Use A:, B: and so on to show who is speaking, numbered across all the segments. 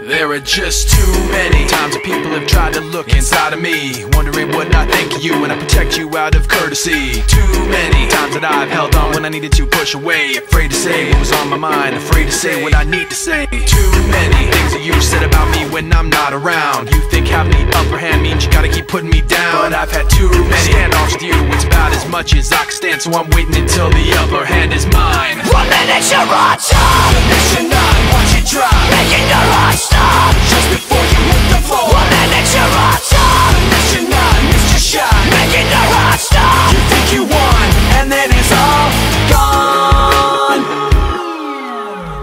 A: There are just too many times that people have tried to look inside of me, wondering what I think of you when I protect you out of courtesy. Too many times that I've held on when I needed to push away, afraid to say what was on my mind, afraid to say what I need to say. Too many things that you said about me when I'm not around. You think having the upper hand means you gotta keep putting me down, but I've had too many standoffs with you. It's about as much as I can stand, so I'm waiting until the upper hand is mine.
B: 1 minute you're on top,
A: the next you're not, watch it drop,
B: making your heart stop
A: just before you hit the floor.
B: 1 minute you're on top,
A: the next you're not, missed your shot,
B: making your heart stop.
A: you think you won, and then it's all gone.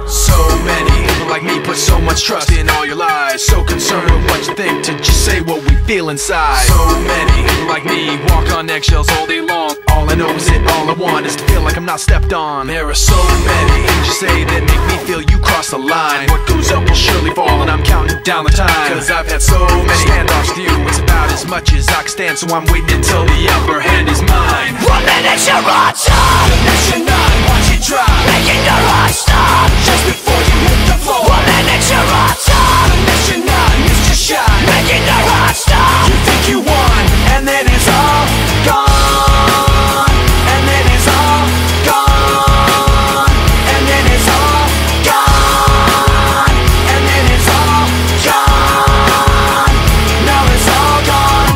A: So many people like me put so much trust in all your lies, so concerned with what you think to just say what we feel inside. So many people like me walk on eggshells all day long. All I know is that all I want is to feel like I'm not stepped on. There are so many things you say that make me feel you cross the line. What goes up will surely fall, and I'm counting down the time, cause I've had so many standoffs with you. It's about as much as I can stand, so I'm waiting until the upper hand is mine.
B: 1 minute you're on top,
A: the next you're not, watch it drop,
B: making your heart stop
A: just before you hit the floor.
B: 1 minute you're on top,
A: the next you're not, missed your shot,
B: making your heart stop.
A: you think you won, and then it's all gone. And then it's all gone. And then it's all gone. And then it's all gone. Now it's all gone.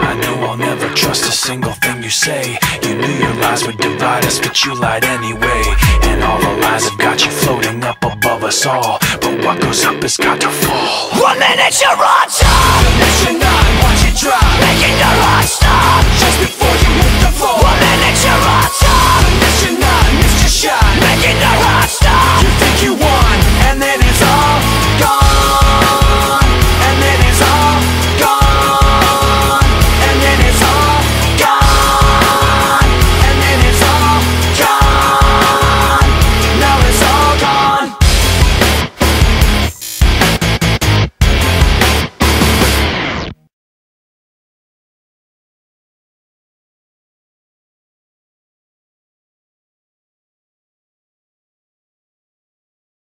A: I know I'll never trust a single thing you say. You knew your lies would divide us, but you lied anyway. And all the lies have got you floating up above us all, but what goes up has got to fall.
B: 1 minute you're on top,
A: The next you're not, watch it drop,
B: making your heart stop
A: just before you hit the floor.
B: 1 minute you're on top,
A: The next you're not, missed your shot,
B: making your